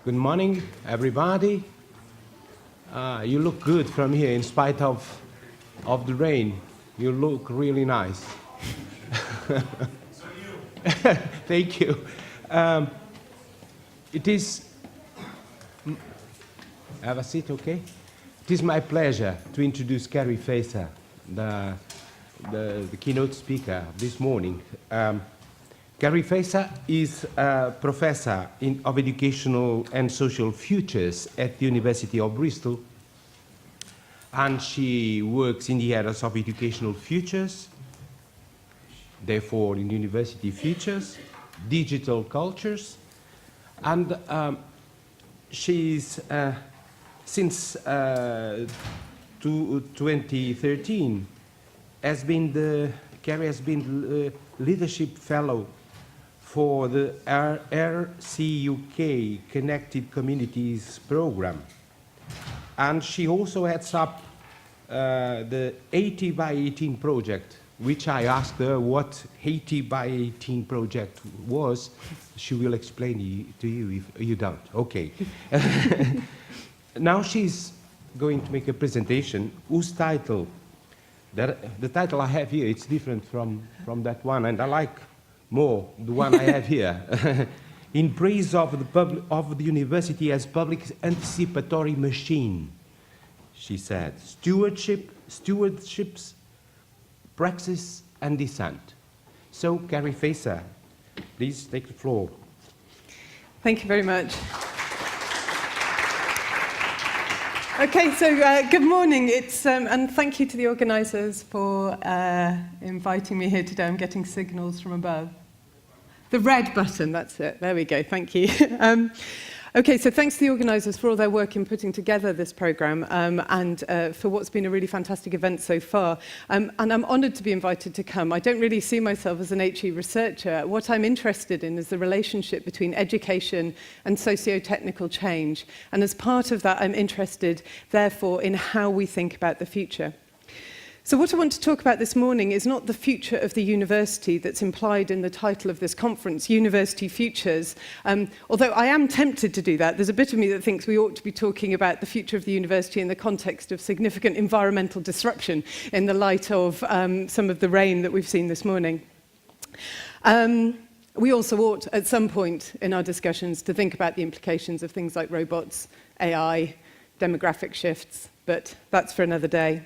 Good morning, everybody. You look good from here in spite of the rain. You look really nice. So you. Thank you. It is... Have a seat, okay? It is my pleasure to introduce Keri Facer, the keynote speaker this morning. Keri Facer is a professor of educational and social futures at the University of Bristol, and she works in the areas of educational futures, therefore in university futures, digital cultures, and she's since 2013 Keri has been the leadership fellow for the RCUK Connected Communities program. And she also heads up the 80 by 18 project, which I asked her what 80 by 18 project was. She will explain to you if you don't. Okay. Now she's going to make a presentation whose title, the title I have here, it's different from that one, and I like more the one I have here. In praise of the university as public anticipatory machine, she said, stewardships, praxis, and dissent. So, Keri Facer, please take the floor. Thank you very much. Okay, so good morning. And thank you to the organisers for inviting me here today. I'm getting signals from above. The red button, that's it. There we go, thank you. Okay, so thanks to the organisers for all their work in putting together this programme and for what's been a really fantastic event so far. And I'm honoured to be invited to come. I don't really see myself as an HE researcher. What I'm interested in is the relationship between education and socio-technical change. And as part of that, I'm interested, therefore, in how we think about the future. So what I want to talk about this morning is not the future of the university that's implied in the title of this conference, University Futures. Although I am tempted to do that, there's a bit of me that thinks we ought to be talking about the future of the university in the context of significant environmental disruption in the light of some of the rain that we've seen this morning. We also ought, at some point in our discussions, to think about the implications of things like robots, AI, demographic shifts, but that's for another day.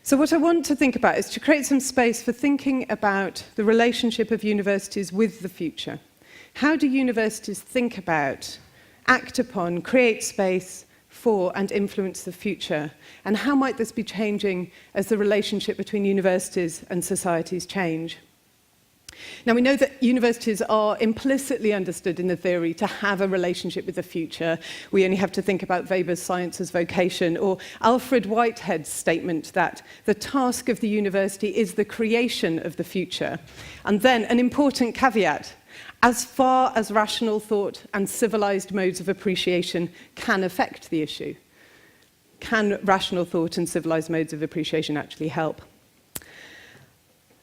So what I want to think about is to create some space for thinking about the relationship of universities with the future. How do universities think about, act upon, create space for and influence the future? And how might this be changing as the relationship between universities and societies change? Now, we know that universities are implicitly understood in the theory to have a relationship with the future. We only have to think about Weber's Science as Vocation, or Alfred Whitehead's statement that the task of the university is the creation of the future. And then an important caveat: as far as rational thought and civilized modes of appreciation can affect the issue, can rational thought and civilized modes of appreciation actually help?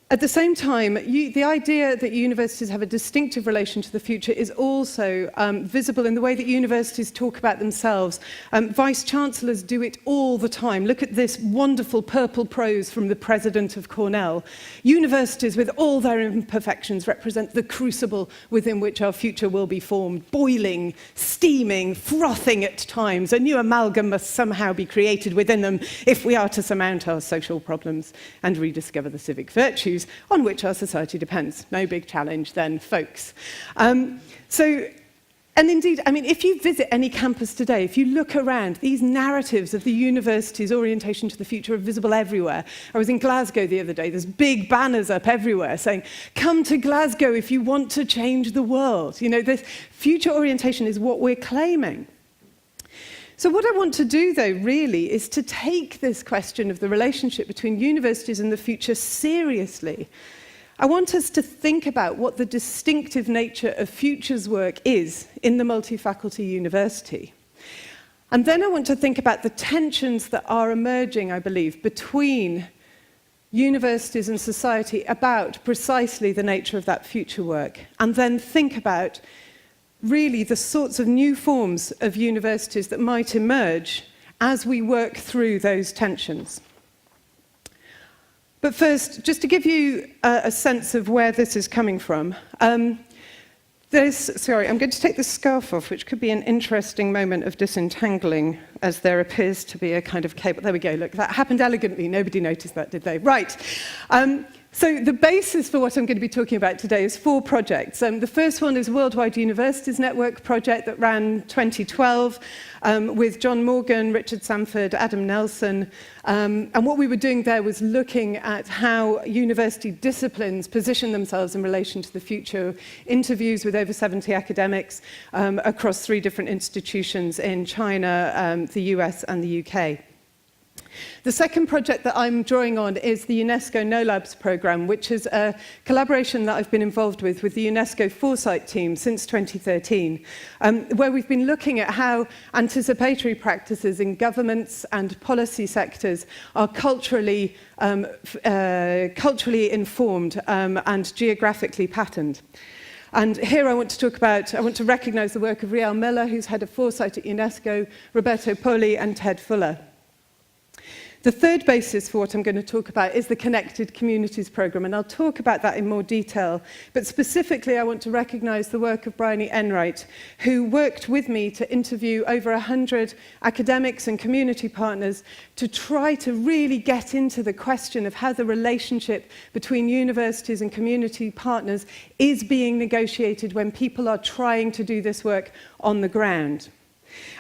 At the same time, the idea that universities have a distinctive relation to the future is also visible in the way that universities talk about themselves. Vice-chancellors do it all the time. Look at this wonderful purple prose from the president of Cornell. Universities, with all their imperfections, represent the crucible within which our future will be formed, boiling, steaming, frothing at times. A new amalgam must somehow be created within them if we are to surmount our social problems and rediscover the civic virtues on which our society depends. No big challenge then, folks. And indeed, I mean, if you visit any campus today, if you look around, these narratives of the university's orientation to the future are visible everywhere. I was in Glasgow the other day. There's big banners up everywhere saying, come to Glasgow if you want to change the world. You know, this future orientation is what we're claiming. So what I want to do, though, really, is to take this question of the relationship between universities and the future seriously. I want us to think about what the distinctive nature of futures work is in the multi-faculty university. And then I want to think about the tensions that are emerging, I believe, between universities and society about precisely the nature of that future work, and then think about really the sorts of new forms of universities that might emerge as we work through those tensions. But first, just to give you a sense of where this is coming from, I'm going to take the scarf off, which could be an interesting moment of disentangling, as there appears to be a kind of cable. There we go, look, that happened elegantly. Nobody noticed that, did they? Right. So the basis for what I'm going to be talking about today is 4 projects. The first one is a Worldwide Universities Network project that ran 2012 with John Morgan, Richard Sanford, Adam Nelson. And what we were doing there was looking at how university disciplines position themselves in relation to the future. Interviews with over 70 academics across 3 different institutions in China, the US and the UK. The second project that I'm drawing on is the UNESCO No Labs programme, which is a collaboration that I've been involved with the UNESCO Foresight team since 2013, where we've been looking at how anticipatory practices in governments and policy sectors are culturally informed and geographically patterned. And here I want to recognise the work of Riel Miller, who's head of Foresight at UNESCO, Roberto Poli and Ted Fuller. The third basis for what I'm going to talk about is the Connected Communities programme, and I'll talk about that in more detail. But specifically, I want to recognise the work of Bryony Enright, who worked with me to interview over 100 academics and community partners to try to really get into the question of how the relationship between universities and community partners is being negotiated when people are trying to do this work on the ground.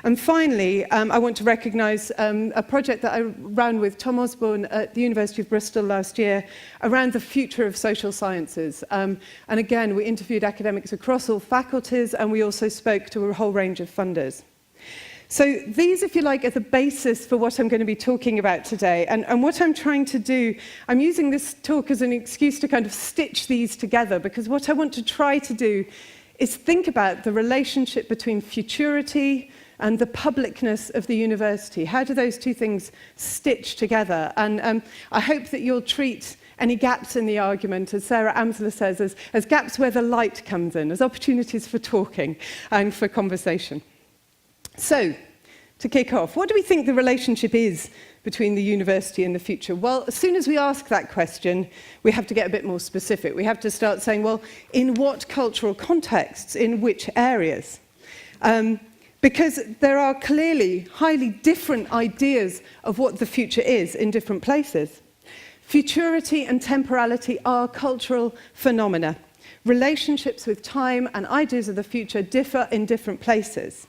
And finally, I want to recognise a project that I ran with Tom Osborne at the University of Bristol last year around the future of social sciences. And again, we interviewed academics across all faculties, and we also spoke to a whole range of funders. So these, if you like, are the basis for what I'm going to be talking about today. And what I'm trying to do, I'm using this talk as an excuse to kind of stitch these together, because what I want to try to do is think about the relationship between futurity and the publicness of the university. How do those two things stitch together? And I hope that you'll treat any gaps in the argument, as Sarah Amsler says, as gaps where the light comes in, as opportunities for talking and for conversation. So, to kick off, what do we think the relationship is between the university and the future? Well, as soon as we ask that question, we have to get a bit more specific. We have to start saying, well, in what cultural contexts, in which areas? Because there are clearly highly different ideas of what the future is in different places. Futurity and temporality are cultural phenomena. Relationships with time and ideas of the future differ in different places.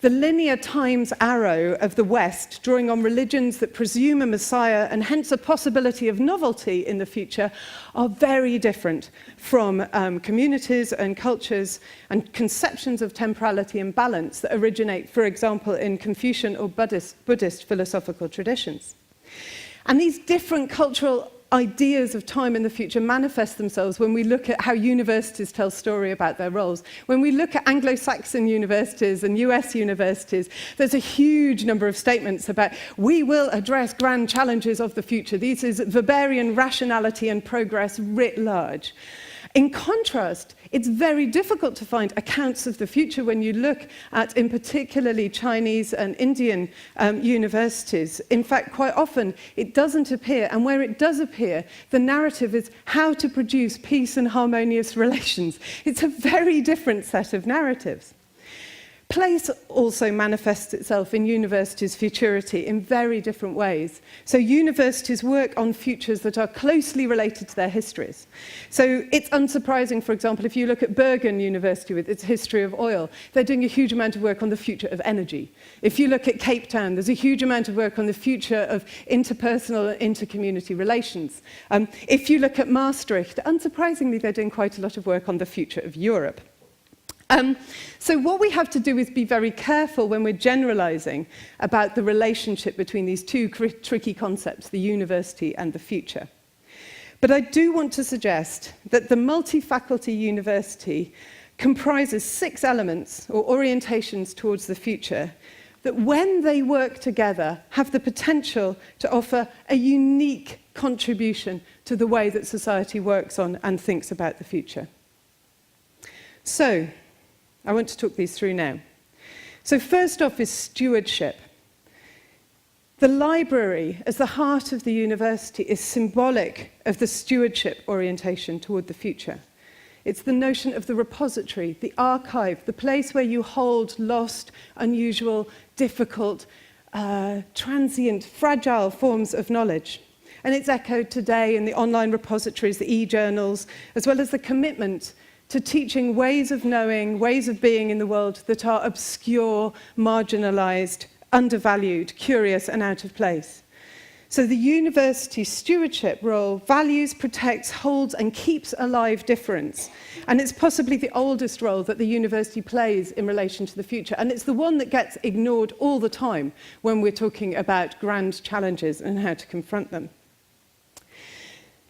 The linear times arrow of the West, drawing on religions that presume a messiah and hence a possibility of novelty in the future, are very different from communities and cultures and conceptions of temporality and balance that originate, for example, in Confucian or Buddhist philosophical traditions. And these different cultural ideas of time in the future manifest themselves when we look at how universities tell story about their roles. When we look at Anglo-Saxon universities and US universities, there's a huge number of statements about we will address grand challenges of the future. This is Weberian rationality and progress writ large. In contrast, it's very difficult to find accounts of the future when you look at, in particularly, Chinese and Indian universities. In fact, quite often, it doesn't appear, and where it does appear, the narrative is how to produce peace and harmonious relations. It's a very different set of narratives. Place also manifests itself in universities' futurity in very different ways. So universities work on futures that are closely related to their histories. So it's unsurprising, for example, if you look at Bergen University with its history of oil, they're doing a huge amount of work on the future of energy. If you look at Cape Town, there's a huge amount of work on the future of interpersonal and inter-community relations. If you look at Maastricht, unsurprisingly, they're doing quite a lot of work on the future of Europe. So what we have to do is be very careful when we're generalizing about the relationship between these two tricky concepts, the university and the future. But I do want to suggest that the multi-faculty university comprises 6 elements or orientations towards the future that, when they work together, have the potential to offer a unique contribution to the way that society works on and thinks about the future. So, I want to talk these through now. So first off is stewardship. The library, as the heart of the university, is symbolic of the stewardship orientation toward the future. It's the notion of the repository, the archive, the place where you hold lost, unusual, difficult, transient, fragile forms of knowledge. And it's echoed today in the online repositories, the e-journals, as well as the commitment to teaching ways of knowing, ways of being in the world that are obscure, marginalized, undervalued, curious, and out of place. So the university stewardship role values, protects, holds, and keeps alive difference. And it's possibly the oldest role that the university plays in relation to the future. And it's the one that gets ignored all the time when we're talking about grand challenges and how to confront them.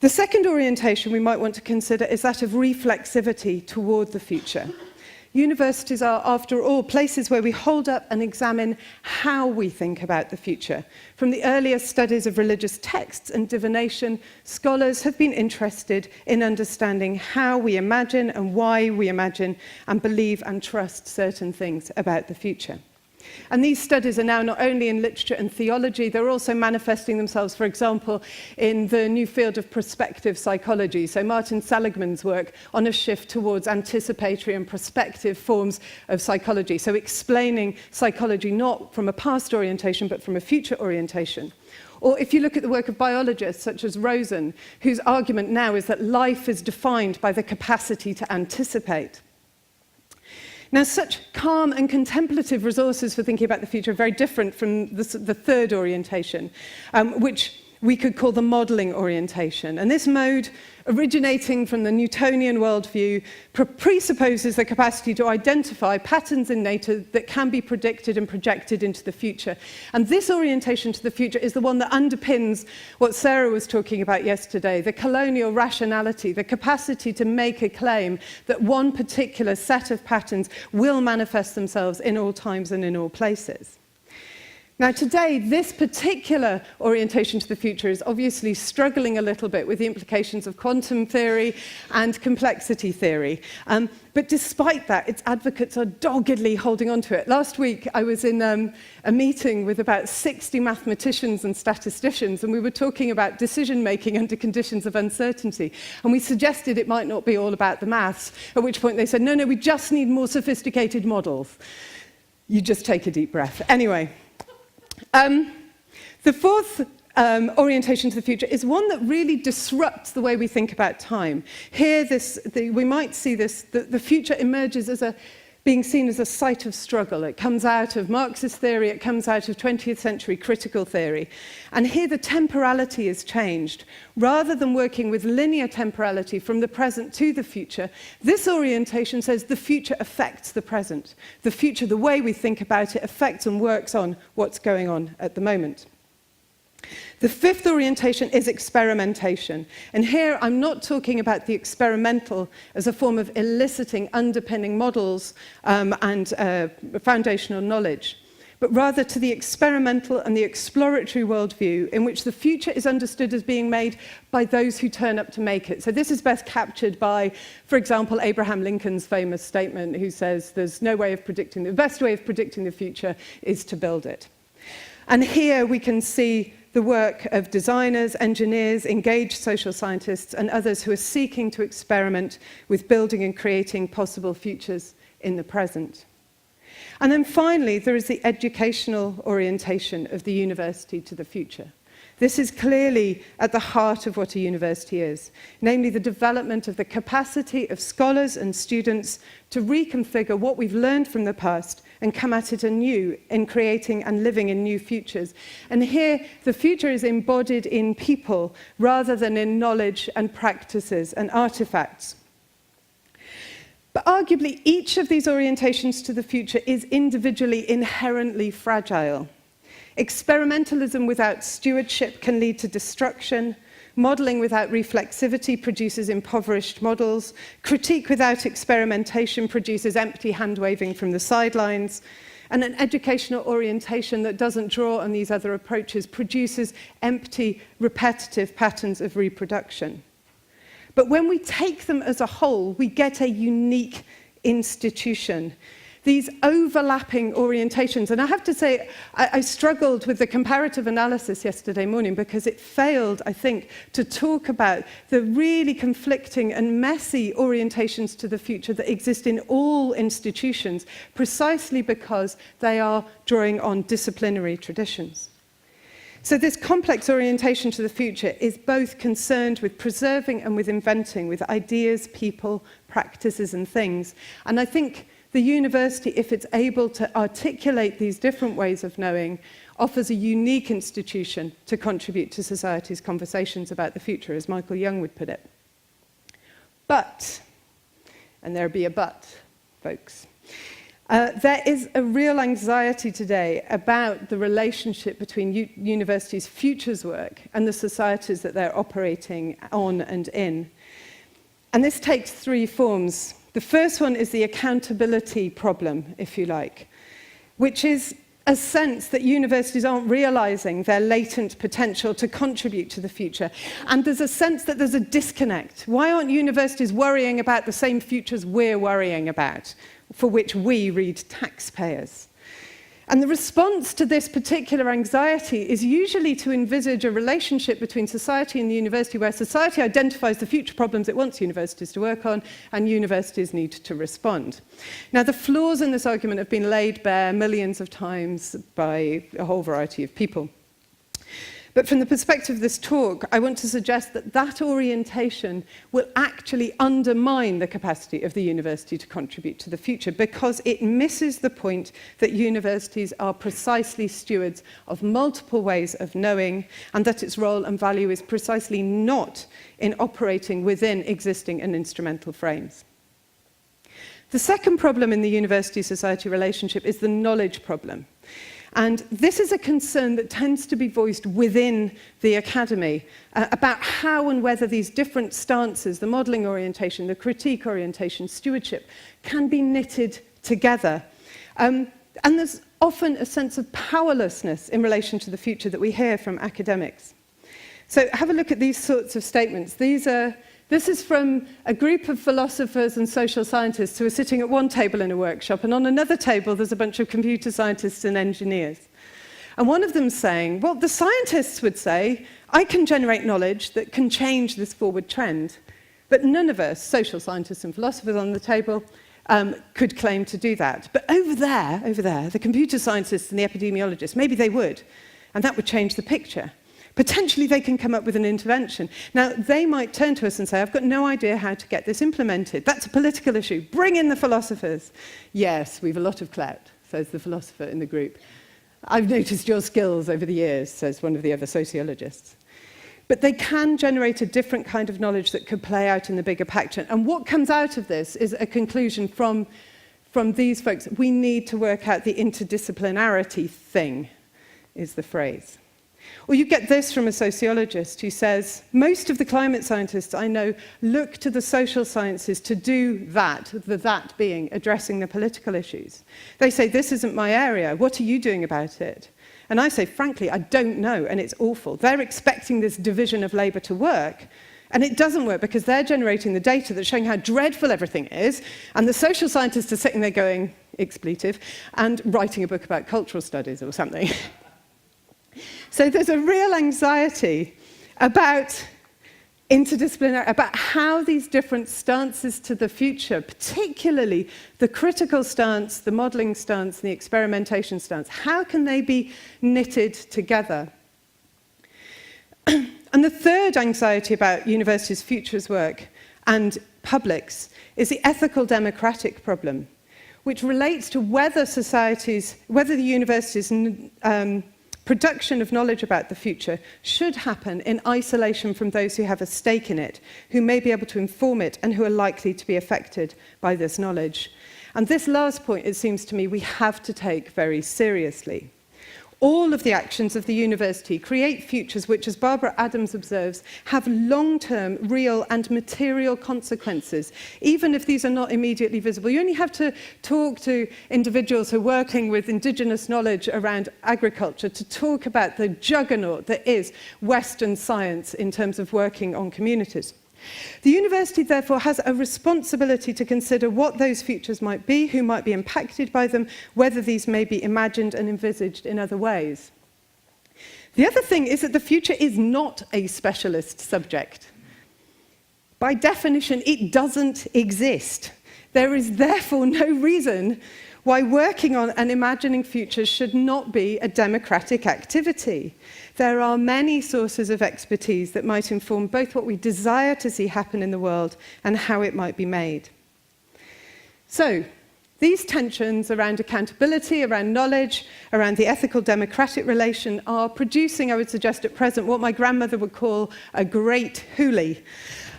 The second orientation we might want to consider is that of reflexivity toward the future. Universities are, after all, places where we hold up and examine how we think about the future. From the earliest studies of religious texts and divination, scholars have been interested in understanding how we imagine and why we imagine and believe and trust certain things about the future. And these studies are now not only in literature and theology, they're also manifesting themselves, for example, in the new field of prospective psychology. So Martin Seligman's work on a shift towards anticipatory and prospective forms of psychology. So explaining psychology not from a past orientation, but from a future orientation. Or if you look at the work of biologists such as Rosen, whose argument now is that life is defined by the capacity to anticipate. Now, such calm and contemplative resources for thinking about the future are very different from the third orientation, which we could call the modelling orientation. And this mode, originating from the Newtonian worldview, presupposes the capacity to identify patterns in nature that can be predicted and projected into the future. And this orientation to the future is the one that underpins what Sarah was talking about yesterday, the colonial rationality, the capacity to make a claim that one particular set of patterns will manifest themselves in all times and in all places. Now today, this particular orientation to the future is obviously struggling a little bit with the implications of quantum theory and complexity theory. But despite that, its advocates are doggedly holding on to it. Last week, I was in a meeting with about 60 mathematicians and statisticians, and we were talking about decision-making under conditions of uncertainty. And we suggested it might not be all about the maths, at which point they said, no, we just need more sophisticated models. You just take a deep breath. Anyway. The fourth orientation to the future is one that really disrupts the way we think about time. Here, we might see this, the future emerges as being seen as a site of struggle. It comes out of Marxist theory, it comes out of 20th century critical theory. And here the temporality is changed. Rather than working with linear temporality from the present to the future, this orientation says the future affects the present. The future, the way we think about it, affects and works on what's going on at the moment. The fifth orientation is experimentation. And here I'm not talking about the experimental as a form of eliciting underpinning models and foundational knowledge, but rather to the experimental and the exploratory worldview in which the future is understood as being made by those who turn up to make it. So this is best captured by, for example, Abraham Lincoln's famous statement, who says there's no way of predicting, the best way of predicting the future is to build it. And here we can see the work of designers, engineers, engaged social scientists, and others who are seeking to experiment with building and creating possible futures in the present. And then finally, there is the educational orientation of the university to the future. This is clearly at the heart of what a university is, namely the development of the capacity of scholars and students to reconfigure what we've learned from the past and come at it anew in creating and living in new futures. And here, the future is embodied in people rather than in knowledge and practices and artifacts. But arguably, each of these orientations to the future is individually inherently fragile. Experimentalism without stewardship can lead to destruction. Modelling without reflexivity produces impoverished models. Critique without experimentation produces empty hand-waving from the sidelines. And an educational orientation that doesn't draw on these other approaches produces empty, repetitive patterns of reproduction. But when we take them as a whole, we get a unique institution. These overlapping orientations. And I have to say, I struggled with the comparative analysis yesterday morning because it failed, I think, to talk about the really conflicting and messy orientations to the future that exist in all institutions, precisely because they are drawing on disciplinary traditions. So this complex orientation to the future is both concerned with preserving and with inventing, with ideas, people, practices, and things. And I think the university, if it's able to articulate these different ways of knowing, offers a unique institution to contribute to society's conversations about the future, as Michael Young would put it. But, and there'll be a but, folks, there is a real anxiety today about the relationship between universities' futures work and the societies that they're operating on and in. And this takes three forms. The first one is the accountability problem, if you like, which is a sense that universities aren't realizing their latent potential to contribute to the future. And there's a sense that there's a disconnect. Why aren't universities worrying about the same futures we're worrying about, for which we read taxpayers? And the response to this particular anxiety is usually to envisage a relationship between society and the university where society identifies the future problems it wants universities to work on and universities need to respond. Now, the flaws in this argument have been laid bare millions of times by a whole variety of people. But from the perspective of this talk, I want to suggest that that orientation will actually undermine the capacity of the university to contribute to the future because it misses the point that universities are precisely stewards of multiple ways of knowing and that its role and value is precisely not in operating within existing and instrumental frames. The second problem in the university-society relationship is the knowledge problem. And this is a concern that tends to be voiced within the academy about how and whether these different stances, the modelling orientation, the critique orientation, stewardship, can be knitted together. And there's often a sense of powerlessness in relation to the future that we hear from academics. So have a look at these sorts of statements. This is from a group of philosophers and social scientists who are sitting at one table in a workshop, and on another table there's a bunch of computer scientists and engineers. And one of them's saying, well, the scientists would say, I can generate knowledge that can change this forward trend. But none of us, social scientists and philosophers on the table, could claim to do that. But over there, the computer scientists and the epidemiologists, maybe they would, and that would change the picture. Potentially they can come up with an intervention. Now, they might turn to us and say, I've got no idea how to get this implemented. That's a political issue. Bring in the philosophers. Yes, we've a lot of clout, says the philosopher in the group. I've noticed your skills over the years, says one of the other sociologists. But they can generate a different kind of knowledge that could play out in the bigger picture. And what comes out of this is a conclusion from these folks. We need to work out the interdisciplinarity thing, is the phrase. Or you get this from a sociologist who says, most of the climate scientists I know look to the social sciences to do that, the that being addressing the political issues. They say, this isn't my area, what are you doing about it? And I say, frankly, I don't know, and it's awful. They're expecting this division of labour to work, and it doesn't work because they're generating the data that's showing how dreadful everything is, and the social scientists are sitting there going, expletive, and writing a book about cultural studies or something. So there's a real anxiety about interdisciplinary, about how these different stances to the future, particularly the critical stance, the modelling stance, and the experimentation stance, how can they be knitted together? And the third anxiety about universities' futures work and publics is the ethical democratic problem, which relates to whether the universities' production of knowledge about the future should happen in isolation from those who have a stake in it, who may be able to inform it, and who are likely to be affected by this knowledge. And this last point, it seems to me, we have to take very seriously. All of the actions of the university create futures which, as Barbara Adams observes, have long-term, real and material consequences, even if these are not immediately visible. You only have to talk to individuals who are working with indigenous knowledge around agriculture to talk about the juggernaut that is Western science in terms of working on communities. The university, therefore, has a responsibility to consider what those futures might be, who might be impacted by them, whether these may be imagined and envisaged in other ways. The other thing is that the future is not a specialist subject. By definition, it doesn't exist. There is therefore no reason why working on and imagining futures should not be a democratic activity. There are many sources of expertise that might inform both what we desire to see happen in the world and how it might be made. So, these tensions around accountability, around knowledge, around the ethical democratic relation are producing, I would suggest at present, what my grandmother would call a Great Huli,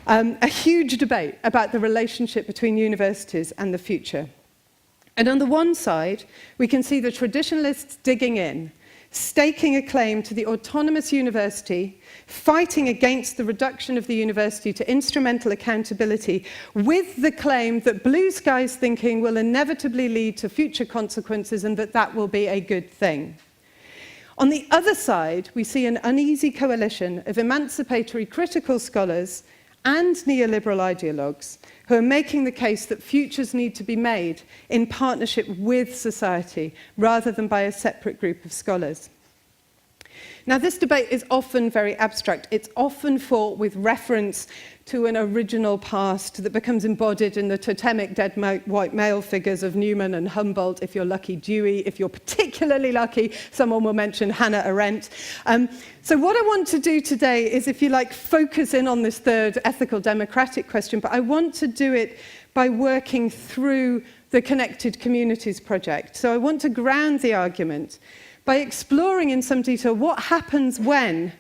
a huge debate about the relationship between universities and the future. And on the one side, we can see the traditionalists digging in, staking a claim to the autonomous university, fighting against the reduction of the university to instrumental accountability, with the claim that blue skies thinking will inevitably lead to future consequences and that that will be a good thing. On the other side, we see an uneasy coalition of emancipatory critical scholars and neoliberal ideologues who are making the case that futures need to be made in partnership with society rather than by a separate group of scholars. Now, this debate is often very abstract. It's often fought with reference to an original past that becomes embodied in the totemic dead white male figures of Newman and Humboldt, if you're lucky, Dewey. If you're particularly lucky, someone will mention Hannah Arendt. So what I want to do today is, if you like, focus in on this third ethical democratic question, but I want to do it by working through the Connected Communities project. So I want to ground the argument by exploring in some detail what happens when,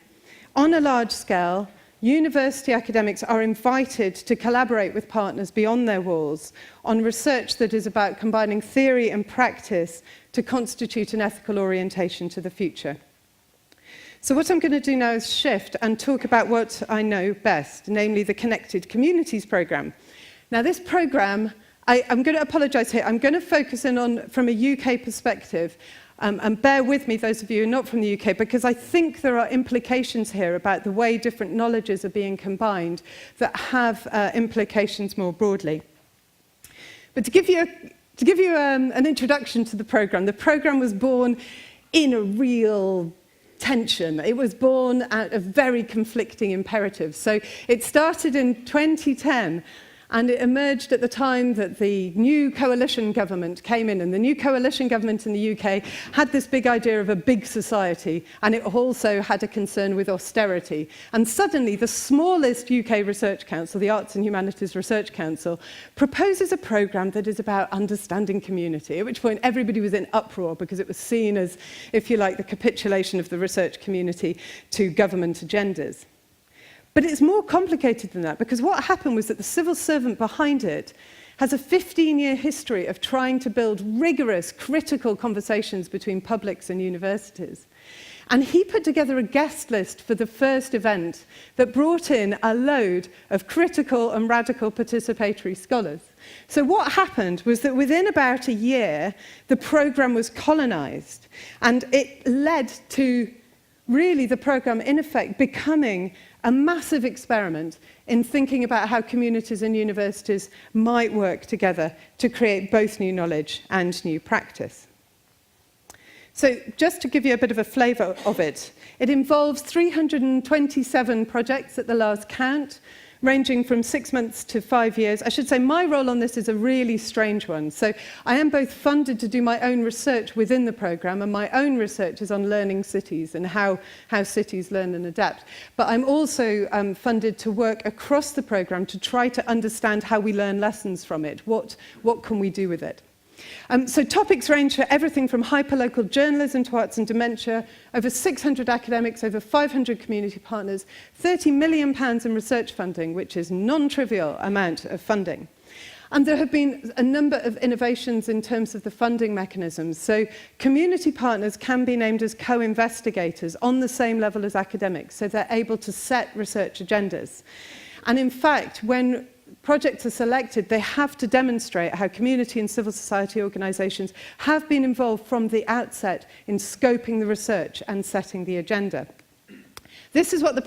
on a large scale, university academics are invited to collaborate with partners beyond their walls on research that is about combining theory and practice to constitute an ethical orientation to the future. So what I'm going to do now is shift and talk about what I know best, namely the Connected Communities programme. Now, this programme, I'm going to apologise here, I'm going to focus in on from a UK perspective. And bear with me, those of you who are not from the UK, because I think there are implications here about the way different knowledges are being combined that have implications more broadly. But to give you an introduction to the programme was born in a real tension. It was born out of very conflicting imperatives. So it started in 2010. And it emerged at the time that the new coalition government came in, and the new coalition government in the UK had this big idea of a big society, and it also had a concern with austerity. And suddenly, the smallest UK research council, the Arts and Humanities Research Council, proposes a programme that is about understanding community, at which point everybody was in uproar because it was seen as, if you like, the capitulation of the research community to government agendas. But it's more complicated than that, because what happened was that the civil servant behind it has a 15-year history of trying to build rigorous, critical conversations between publics and universities. And he put together a guest list for the first event that brought in a load of critical and radical participatory scholars. So what happened was that within about a year, the programme was colonised, and it led to really the programme, in effect, becoming a massive experiment in thinking about how communities and universities might work together to create both new knowledge and new practice. So just to give you a bit of a flavour of it, it involves 327 projects at the last count, ranging from 6 months to 5 years. I should say my role on this is a really strange one. So I am both funded to do my own research within the programme, and my own research is on learning cities and how cities learn and adapt. But I'm also funded to work across the programme to try to understand how we learn lessons from it. What can we do with it? So topics range for everything from hyperlocal journalism to arts and dementia, over 600 academics, over 500 community partners, £30 million in research funding, which is a non-trivial amount of funding. And there have been a number of innovations in terms of the funding mechanisms. So community partners can be named as co-investigators on the same level as academics, so they're able to set research agendas. And in fact, when projects are selected, they have to demonstrate how community and civil society organisations have been involved from the outset in scoping the research and setting the agenda. this is what the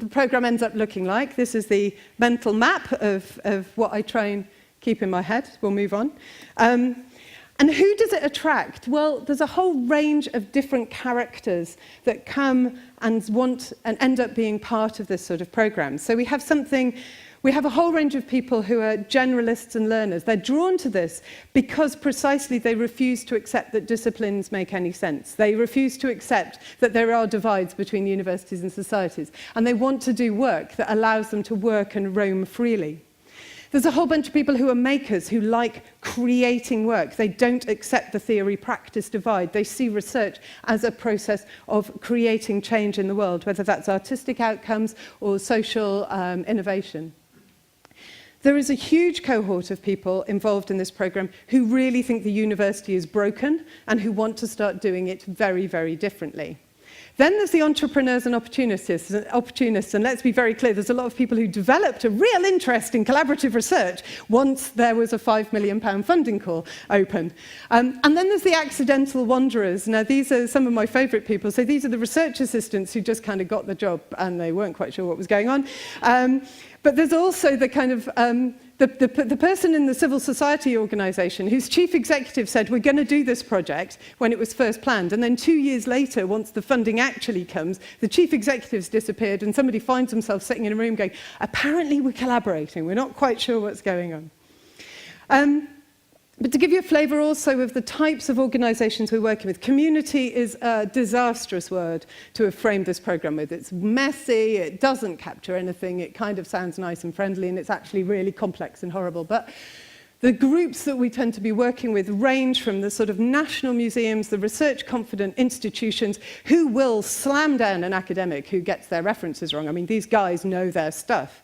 program ends up looking like. This is the mental map of what I try and keep in my head. We'll move on. And who does it attract? Well, there's a whole range of different characters that come and want and end up being part of this sort of program. So we have a whole range of people who are generalists and learners. They're drawn to this because precisely they refuse to accept that disciplines make any sense. They refuse to accept that there are divides between universities and societies. And they want to do work that allows them to work and roam freely. There's a whole bunch of people who are makers, who like creating work. They don't accept the theory-practice divide. They see research as a process of creating change in the world, whether that's artistic outcomes or social innovation. There is a huge cohort of people involved in this program who really think the university is broken and who want to start doing it very, very differently. Then there's the entrepreneurs and opportunists, and let's be very clear, there's a lot of people who developed a real interest in collaborative research once there was a £5 million funding call open. And then there's the accidental wanderers. Now, these are some of my favourite people. So these are the research assistants who just kind of got the job and they weren't quite sure what was going on. But there's also the kind of the person in the civil society organisation whose chief executive said, we're going to do this project when it was first planned. And then 2 years later, once the funding actually comes, the chief executive's disappeared and somebody finds himself sitting in a room going, apparently we're collaborating. We're not quite sure what's going on. But to give you a flavour also of the types of organisations we're working with, community is a disastrous word to have framed this programme with. It's messy, it doesn't capture anything, it kind of sounds nice and friendly, and it's actually really complex and horrible. But the groups that we tend to be working with range from the sort of national museums, the research-confident institutions who will slam down an academic who gets their references wrong. I mean, these guys know their stuff.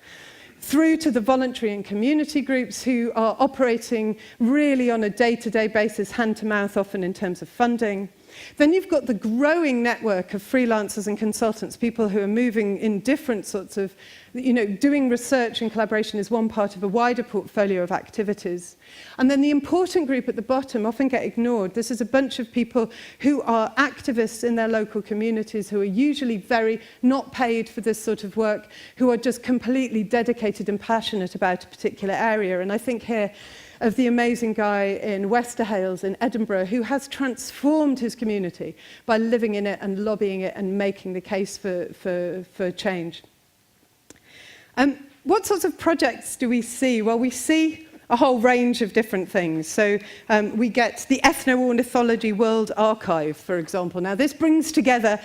Through to the voluntary and community groups who are operating really on a day-to-day basis, hand-to-mouth, often in terms of funding. Then you've got the growing network of freelancers and consultants, people who are moving in different sorts of, doing research and collaboration is one part of a wider portfolio of activities. And then the important group at the bottom often get ignored. This is a bunch of people who are activists in their local communities, who are usually very not paid for this sort of work, who are just completely dedicated and passionate about a particular area. And I think here of the amazing guy in Westerhales in Edinburgh who has transformed his community by living in it and lobbying it and making the case for change. What sorts of projects do we see? Well, we see a whole range of different things. So we get the Ethno-Ornithology World Archive, for example. Now, this brings together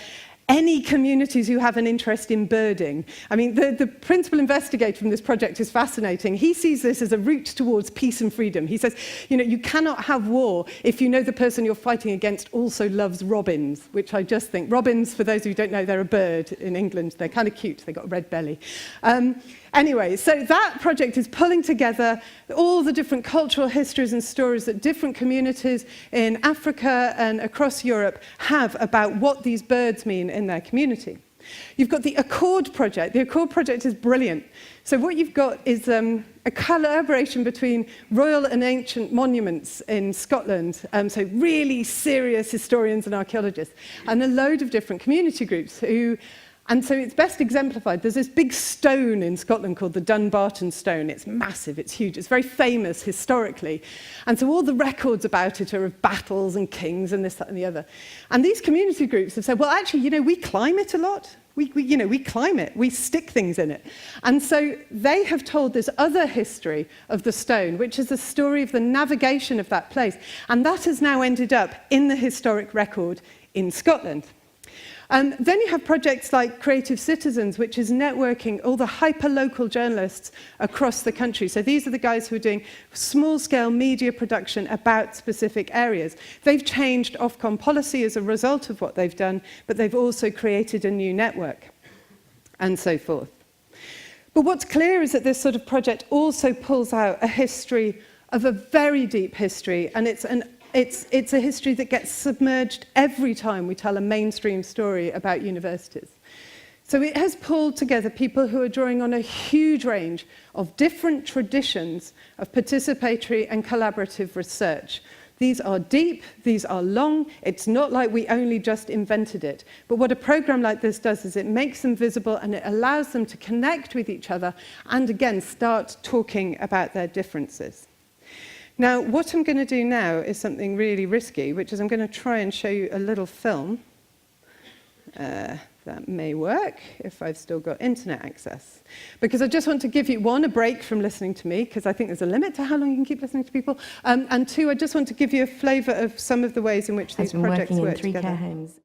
any communities who have an interest in birding. I mean, the principal investigator from this project is fascinating. He sees this as a route towards peace and freedom. He says, you cannot have war if you know the person you're fighting against also loves robins, which I just think. Robins, for those who don't know, they're a bird in England. They're kind of cute. They've got a red belly. Anyway, so that project is pulling together all the different cultural histories and stories that different communities in Africa and across Europe have about what these birds mean in their community. You've got the Accord project. The Accord project is brilliant. So what you've got is a collaboration between royal and ancient monuments in Scotland, so really serious historians and archaeologists, and a load of different community groups who. And so it's best exemplified. There's this big stone in Scotland called the Dunbarton Stone. It's massive, it's huge, it's very famous historically. And so all the records about it are of battles and kings and this, that, and the other. And these community groups have said, well, actually, we climb it a lot. We climb it, we stick things in it. And so they have told this other history of the stone, which is the story of the navigation of that place. And that has now ended up in the historic record in Scotland. Then you have projects like Creative Citizens, which is networking all the hyper-local journalists across the country. So these are the guys who are doing small-scale media production about specific areas. They've changed Ofcom policy as a result of what they've done, but they've also created a new network, and so forth. But what's clear is that this sort of project also pulls out a history of a very deep history, and it's a history that gets submerged every time we tell a mainstream story about universities. So it has pulled together people who are drawing on a huge range of different traditions of participatory and collaborative research. These are deep, these are long. It's not like we only just invented it. But what a program like this does is it makes them visible and it allows them to connect with each other and again start talking about their differences. Now, what I'm going to do now is something really risky, which is I'm going to try and show you a little film. That may work if I've still got internet access. Because I just want to give you, one, a break from listening to me, because I think there's a limit to how long you can keep listening to people. And two, I just want to give you a flavour of some of the ways in which these projects work together. Care homes.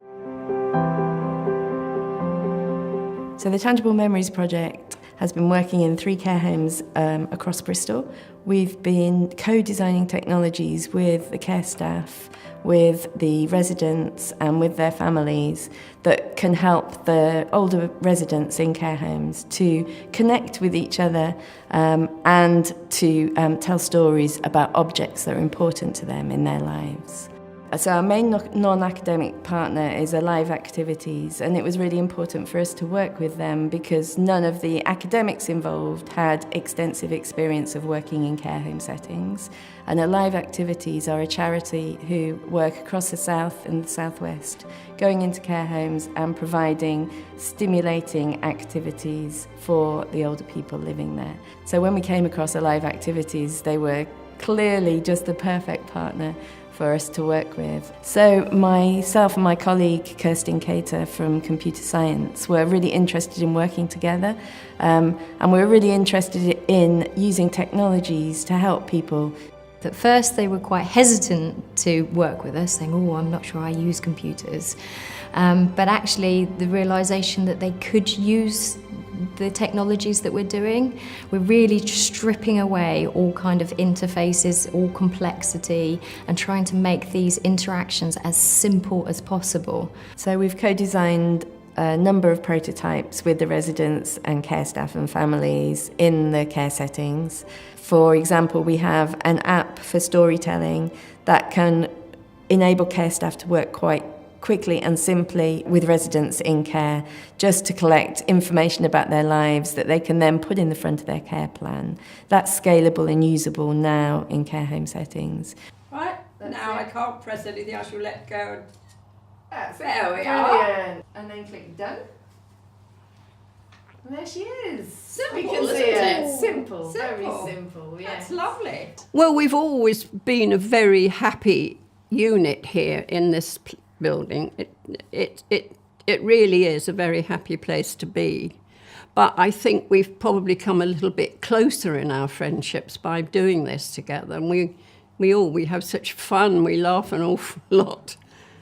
So the Tangible Memories Project has been working in 3 care homes across Bristol. We've been co-designing technologies with the care staff, with the residents and with their families that can help the older residents in care homes to connect with each other and to tell stories about objects that are important to them in their lives. So our main non-academic partner is Alive Activities, and it was really important for us to work with them because none of the academics involved had extensive experience of working in care home settings. And Alive Activities are a charity who work across the south and the southwest, going into care homes and providing stimulating activities for the older people living there. So when we came across Alive Activities, they were clearly just the perfect partner for us to work with. So myself and my colleague Kirsten Cater from Computer Science were really interested in working together and we were really interested in using technologies to help people. At first they were quite hesitant to work with us, saying, oh, I'm not sure I use computers. But actually the realisation that they could use the technologies that we're doing, we're really stripping away all kind of interfaces, all complexity, and trying to make these interactions as simple as possible. So we've co-designed a number of prototypes with the residents and care staff and families in the care settings. For example, we have an app for storytelling that can enable care staff to work quite quickly and simply with residents in care, just to collect information about their lives that they can then put in the front of their care plan. That's scalable and usable now in care home settings. Right, now I can't press anything, I shall let go. There we are. And then click done. And there she is. Simple, can isn't see it? Simple, Simple. very simple, yes. That's lovely. Well, we've always been a very happy unit here in this building. It really is a very happy place to be. But I think we've probably come a little bit closer in our friendships by doing this together. And we have such fun, we laugh an awful lot.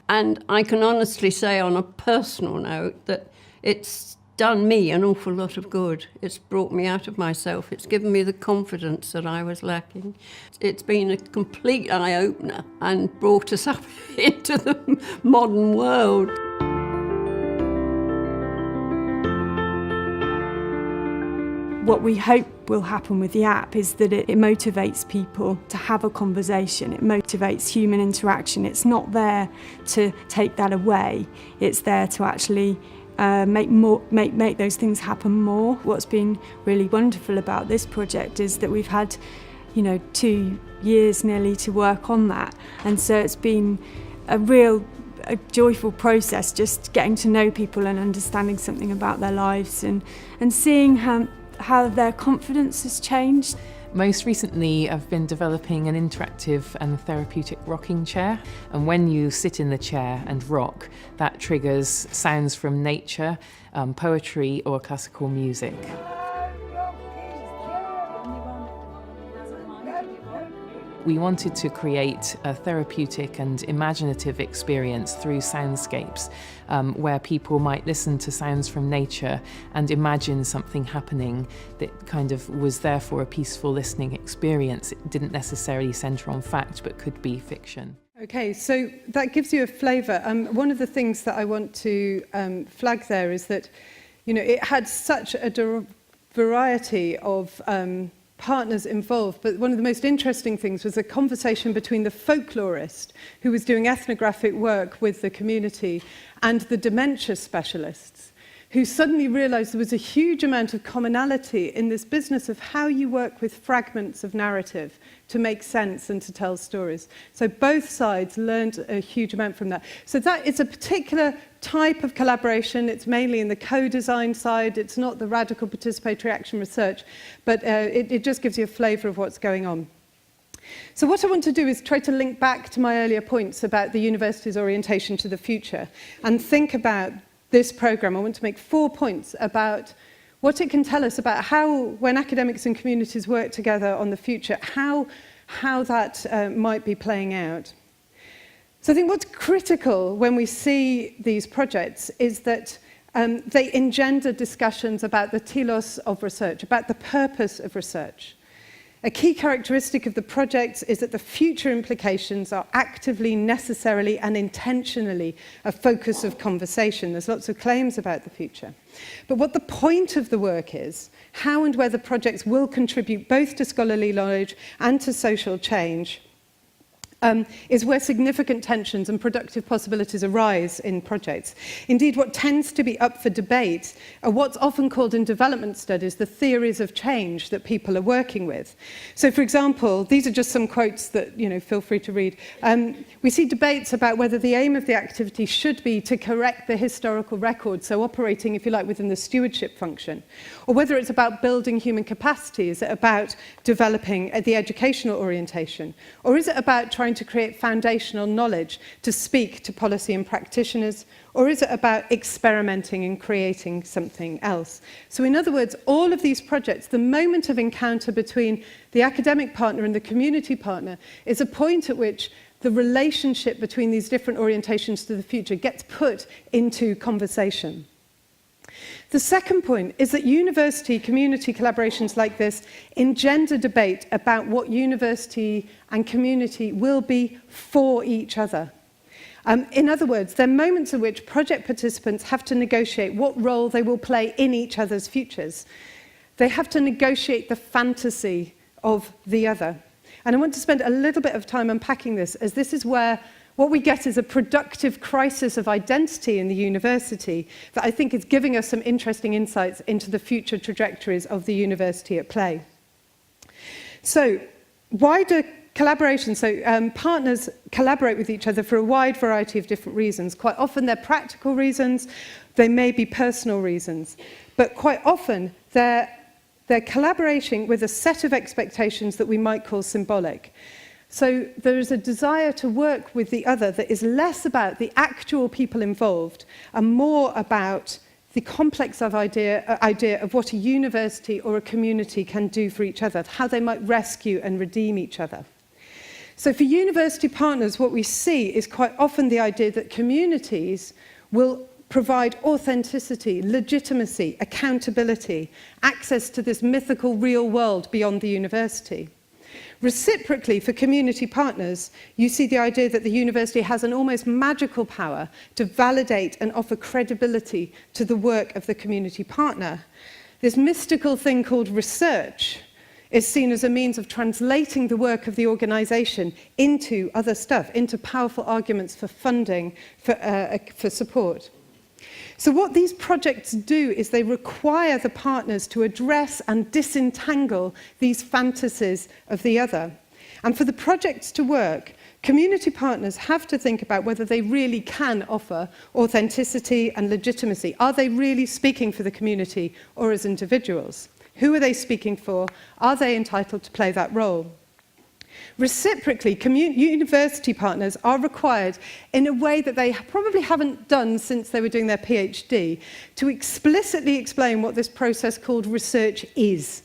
And I can honestly say on a personal note that it's done me an awful lot of good. It's brought me out of myself. It's given me the confidence that I was lacking. It's been a complete eye-opener and brought us up into the modern world. What we hope will happen with the app is that it motivates people to have a conversation. It motivates human interaction. It's not there to take that away. It's there to actually make those things happen more. What's been really wonderful about this project is that we've had, 2 years nearly to work on that, and so it's been a joyful process, just getting to know people and understanding something about their lives and seeing how their confidence has changed. Most recently, I've been developing an interactive and therapeutic rocking chair. And when you sit in the chair and rock, that triggers sounds from nature, poetry or classical music. We wanted to create a therapeutic and imaginative experience through soundscapes, where people might listen to sounds from nature and imagine something happening that kind of was therefore a peaceful listening experience. It didn't necessarily centre on fact, but could be fiction. Okay, so that gives you a flavour. One of the things that I want to flag there is that, it had such a variety of partners involved, but one of the most interesting things was a conversation between the folklorist who was doing ethnographic work with the community and the dementia specialists who suddenly realized there was a huge amount of commonality in this business of how you work with fragments of narrative to make sense and to tell stories. So both sides learned a huge amount from that. So that is a particular type of collaboration. It's mainly in the co-design side. It's not the radical participatory action research, but it just gives you a flavor of what's going on. So what I want to do is try to link back to my earlier points about the university's orientation to the future and think about this program. I want to make 4 points about what it can tell us about how, when academics and communities work together on the future, how that might be playing out. So I think what's critical when we see these projects is that they engender discussions about the telos of research, about the purpose of research. A key characteristic of the projects is that the future implications are actively, necessarily, and intentionally a focus of conversation. There's lots of claims about the future. But what the point of the work is, how and whether projects will contribute both to scholarly knowledge and to social change, is where significant tensions and productive possibilities arise in projects. Indeed, what tends to be up for debate are what's often called in development studies the theories of change that people are working with. So, for example, these are just some quotes that, feel free to read. We see debates about whether the aim of the activity should be to correct the historical record, so operating, if you like, within the stewardship function, or whether it's about building human capacity. Is it about developing the educational orientation, or is it about trying to create foundational knowledge to speak to policy and practitioners, or is it about experimenting and creating something else? So in other words, all of these projects, the moment of encounter between the academic partner and the community partner is a point at which the relationship between these different orientations to the future gets put into conversation. The second point is that university-community collaborations like this engender debate about what university and community will be for each other. In other words, there are moments in which project participants have to negotiate what role they will play in each other's futures. They have to negotiate the fantasy of the other. And I want to spend a little bit of time unpacking this, as this is where what we get is a productive crisis of identity in the university that I think is giving us some interesting insights into the future trajectories of the university at play. So, wider collaboration. So, partners collaborate with each other for a wide variety of different reasons. Quite often they're practical reasons, they may be personal reasons, but quite often they're collaborating with a set of expectations that we might call symbolic. So there is a desire to work with the other that is less about the actual people involved and more about the complex idea of what a university or a community can do for each other, how they might rescue and redeem each other. So for university partners, what we see is quite often the idea that communities will provide authenticity, legitimacy, accountability, access to this mythical real world beyond the university. Reciprocally, for community partners, you see the idea that the university has an almost magical power to validate and offer credibility to the work of the community partner. This mystical thing called research is seen as a means of translating the work of the organization into other stuff, into powerful arguments for funding, for support. So what these projects do is they require the partners to address and disentangle these fantasies of the other. And for the projects to work, community partners have to think about whether they really can offer authenticity and legitimacy. Are they really speaking for the community or as individuals? Who are they speaking for? Are they entitled to play that role? Reciprocally, university partners are required, in a way that they probably haven't done since they were doing their PhD, to explicitly explain what this process called research is.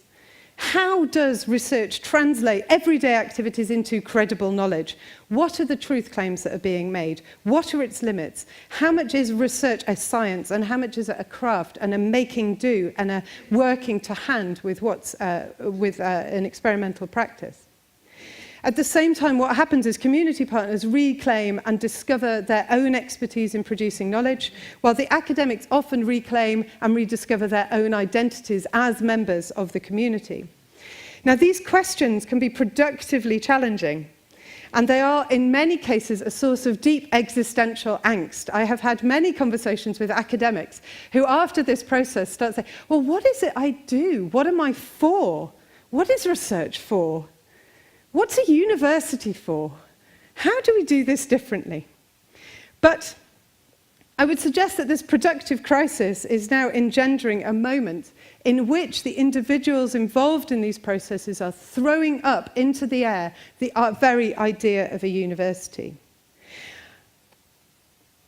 How does research translate everyday activities into credible knowledge? What are the truth claims that are being made? What are its limits? How much is research a science and how much is it a craft and a making do and a working to hand with an experimental practice? At the same time, what happens is community partners reclaim and discover their own expertise in producing knowledge, while the academics often reclaim and rediscover their own identities as members of the community. Now, these questions can be productively challenging, And they are, in many cases, a source of deep existential angst. I have had many conversations with academics who, after this process, start saying, well, what is it I do? What am I for? What is research for? What's a university for? How do we do this differently? But I would suggest that this productive crisis is now engendering a moment in which the individuals involved in these processes are throwing up into the air the very idea of a university.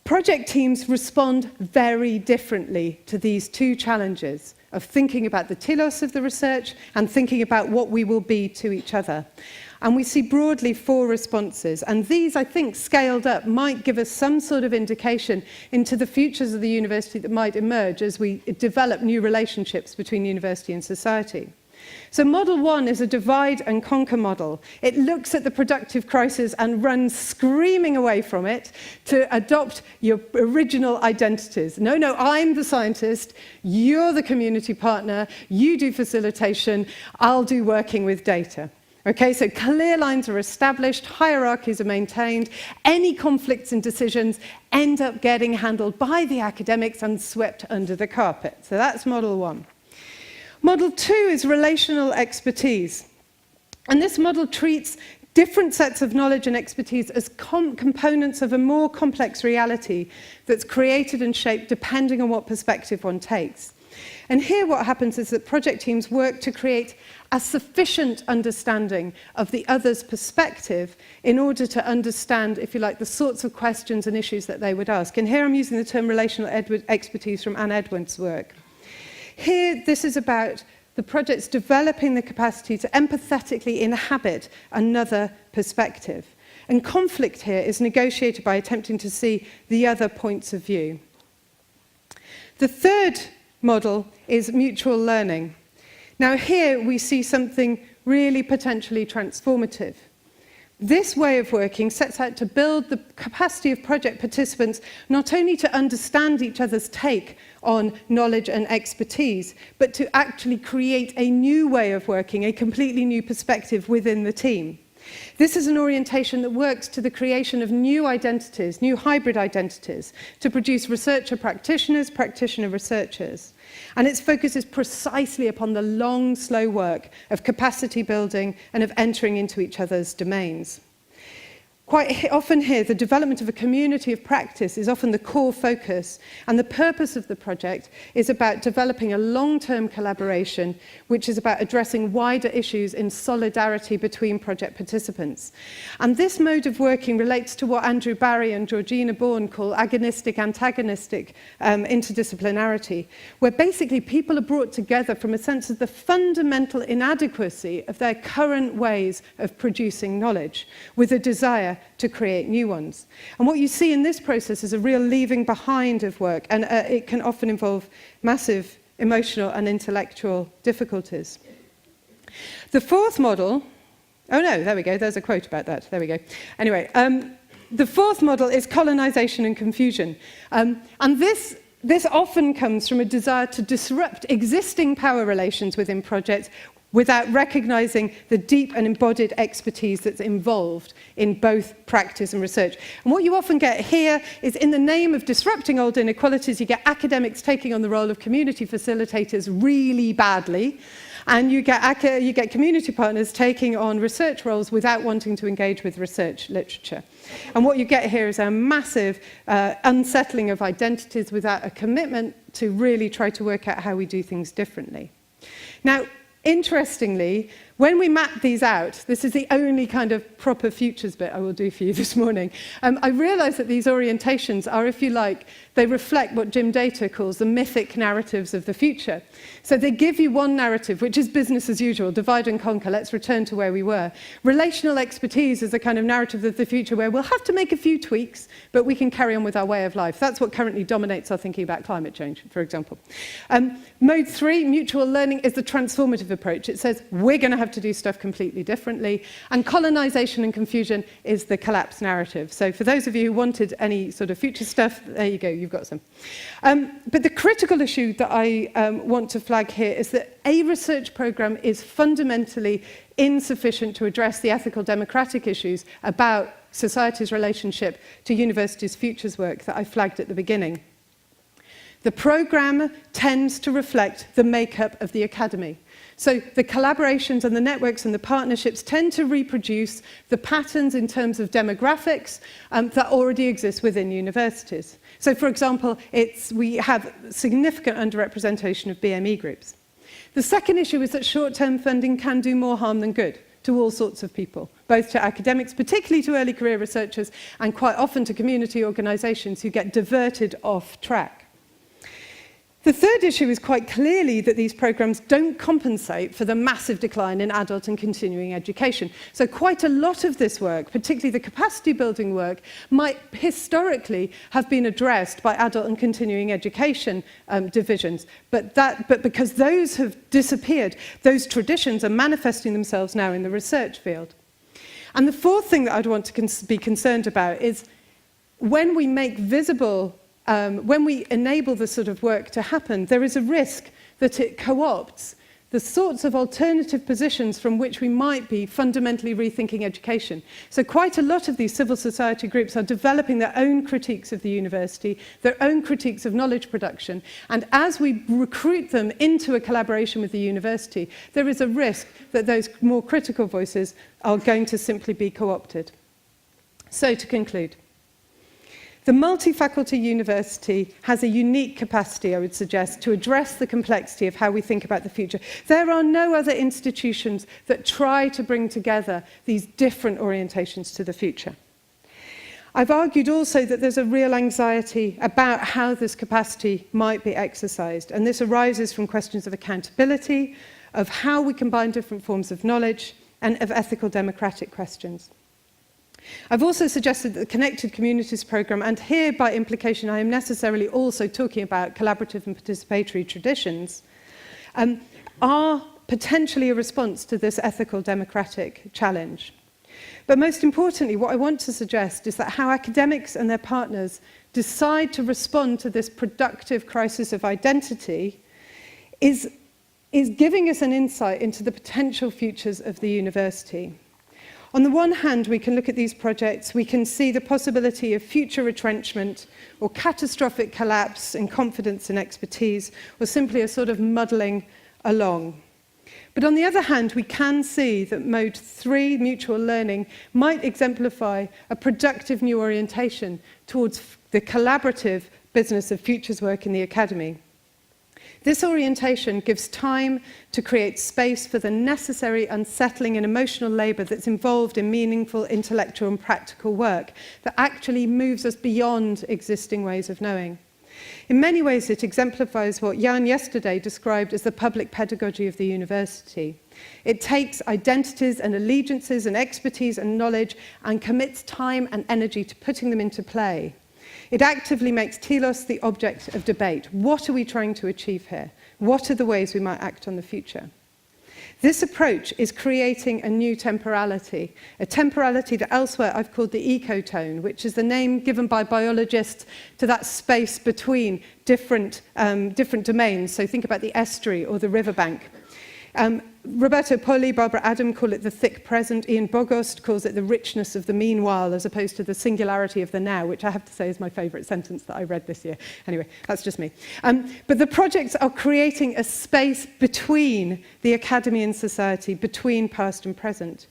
Project teams respond very differently to these two challenges of thinking about the telos of the research and thinking about what we will be to each other. And we see broadly 4 responses. And these, I think, scaled up, might give us some sort of indication into the futures of the university that might emerge as we develop new relationships between university and society. So model 1 is a divide and conquer model. It looks at the productive crisis and runs screaming away from it to adopt your original identities. No, I'm the scientist, you're the community partner, you do facilitation, I'll do working with data. Okay, so clear lines are established, hierarchies are maintained, any conflicts and decisions end up getting handled by the academics and swept under the carpet. So that's model 1. Model 2 is relational expertise. And this model treats different sets of knowledge and expertise as components of a more complex reality that's created and shaped depending on what perspective one takes. And here what happens is that project teams work to create a sufficient understanding of the other's perspective in order to understand, if you like, the sorts of questions and issues that they would ask. And here I'm using the term relational expertise from Anne Edwards' work. Here, this is about the projects developing the capacity to empathetically inhabit another perspective. And conflict here is negotiated by attempting to see the other points of view. The third model is mutual learning. Now here we see something really potentially transformative. This way of working sets out to build the capacity of project participants not only to understand each other's take on knowledge and expertise, but to actually create a new way of working, a completely new perspective within the team. This is an orientation that works to the creation of new identities, new hybrid identities, to produce researcher practitioners, practitioner researchers. And its focus is precisely upon the long, slow work of capacity building and of entering into each other's domains. Quite often here, the development of a community of practice is often the core focus, and the purpose of the project is about developing a long-term collaboration, which is about addressing wider issues in solidarity between project participants. And this mode of working relates to what Andrew Barry and Georgina Bourne call agonistic-antagonistic interdisciplinarity, where basically people are brought together from a sense of the fundamental inadequacy of their current ways of producing knowledge, with a desire to create new ones. And what you see in this process is a real leaving behind of work, and it can often involve massive emotional and intellectual difficulties. The fourth model, oh no, there we go, there's a quote about that, there we go. Anyway, the fourth model is colonization and confusion. And this often comes from a desire to disrupt existing power relations within projects without recognizing the deep and embodied expertise that's involved in both practice and research. And what you often get here is, in the name of disrupting old inequalities, you get academics taking on the role of community facilitators really badly, and you get community partners taking on research roles without wanting to engage with research literature. And what you get here is a massive unsettling of identities without a commitment to really try to work out how we do things differently. Now, interestingly, when we map these out, this is the only kind of proper futures bit I will do for you this morning. I realize that these orientations are, if you like, they reflect what Jim Data calls the mythic narratives of the future. So they give you one narrative, which is business as usual, divide and conquer, let's return to where we were. Relational expertise is a kind of narrative of the future where we'll have to make a few tweaks, but we can carry on with our way of life. That's what currently dominates our thinking about climate change, for example. Mode 3, mutual learning, is the transformative approach. It says, we're going to have have to do stuff completely differently. And colonization and confusion is the collapse narrative. So for those of you who wanted any sort of future stuff, there you go, you've got some. But the critical issue that I want to flag here is that a research program is fundamentally insufficient to address the ethical democratic issues about society's relationship to universities' futures work that I flagged at the beginning. The programme tends to reflect the makeup of the academy. So the collaborations and the networks and the partnerships tend to reproduce the patterns in terms of demographics that already exist within universities. So for example, we have significant underrepresentation of BME groups. The second issue is that short-term funding can do more harm than good to all sorts of people, both to academics, particularly to early career researchers, and quite often to community organisations who get diverted off track. The third issue is quite clearly that these programmes don't compensate for the massive decline in adult and continuing education. So quite a lot of this work, particularly the capacity building work, might historically have been addressed by adult and continuing education divisions. But because those have disappeared, those traditions are manifesting themselves now in the research field. And the fourth thing that I'd want to be concerned about is when we make visible when we enable this sort of work to happen, there is a risk that it co-opts the sorts of alternative positions from which we might be fundamentally rethinking education. So quite a lot of these civil society groups are developing their own critiques of the university, their own critiques of knowledge production, and as we recruit them into a collaboration with the university, there is a risk that those more critical voices are going to simply be co-opted. So to conclude, the multi-faculty university has a unique capacity, I would suggest, to address the complexity of how we think about the future. There are no other institutions that try to bring together these different orientations to the future. I've argued also that there's a real anxiety about how this capacity might be exercised, and this arises from questions of accountability, of how we combine different forms of knowledge, and of ethical democratic questions. I've also suggested that the Connected Communities programme, and here by implication I am necessarily also talking about collaborative and participatory traditions, are potentially a response to this ethical democratic challenge. But most importantly, what I want to suggest is that how academics and their partners decide to respond to this productive crisis of identity is giving us an insight into the potential futures of the university. On the one hand, we can look at these projects, we can see the possibility of future retrenchment or catastrophic collapse in confidence and expertise, or simply a sort of muddling along. But on the other hand, we can see that Mode 3, mutual learning, might exemplify a productive new orientation towards the collaborative business of futures work in the academy. This orientation gives time to create space for the necessary unsettling and emotional labour that's involved in meaningful intellectual and practical work that actually moves us beyond existing ways of knowing. In many ways, it exemplifies what Jan yesterday described as the public pedagogy of the university. It takes identities and allegiances and expertise and knowledge and commits time and energy to putting them into play. It actively makes telos the object of debate. What are we trying to achieve here? What are the ways we might act on the future? This approach is creating a new temporality, a temporality that elsewhere I've called the ecotone, which is the name given by biologists to that space between different domains. So think about the estuary or the riverbank. Roberto Poli, Barbara Adam call it the thick present. Ian Bogost calls it the richness of the meanwhile as opposed to the singularity of the now, which I have to say is my favourite sentence that I read this year. Anyway, that's just me. But the projects are creating a space between the academy and society, between past and present.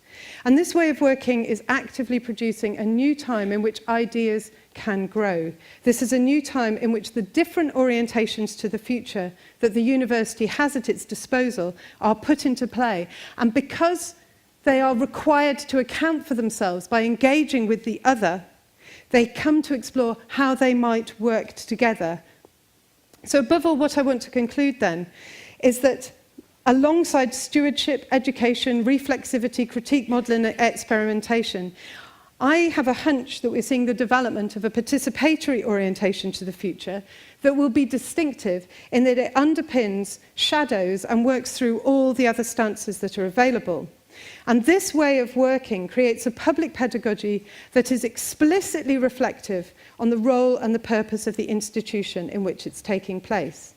And this way of working is actively producing a new time in which ideas can grow. This is a new time in which the different orientations to the future that the university has at its disposal are put into play. And because they are required to account for themselves by engaging with the other, they come to explore how they might work together. So above all, what I want to conclude then is that alongside stewardship, education, reflexivity, critique, modelling and experimentation, I have a hunch that we're seeing the development of a participatory orientation to the future that will be distinctive in that it underpins, shadows, and works through all the other stances that are available. And this way of working creates a public pedagogy that is explicitly reflective on the role and the purpose of the institution in which it's taking place.